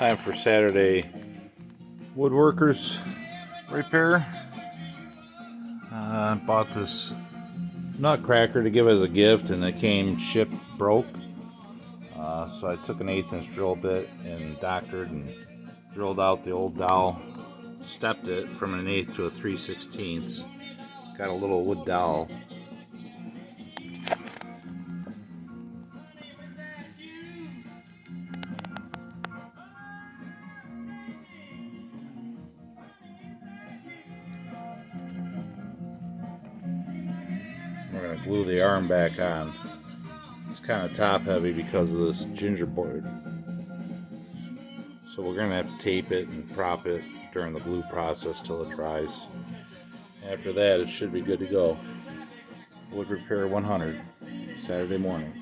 Time for Saturday woodworkers repair. Bought this nutcracker to give as a gift, and it came shipped broke. So I took an 1/8 inch drill bit and doctored and drilled out the old dowel, stepped it from an 1/8 to a 3/16. Got a little wood dowel. We're going to glue the arm back on. It's kind of top heavy because of this gingerboard. So we're going to have to tape it and prop it during the glue process till it dries. After that, it should be good to go. Wood Repair 100, Saturday morning.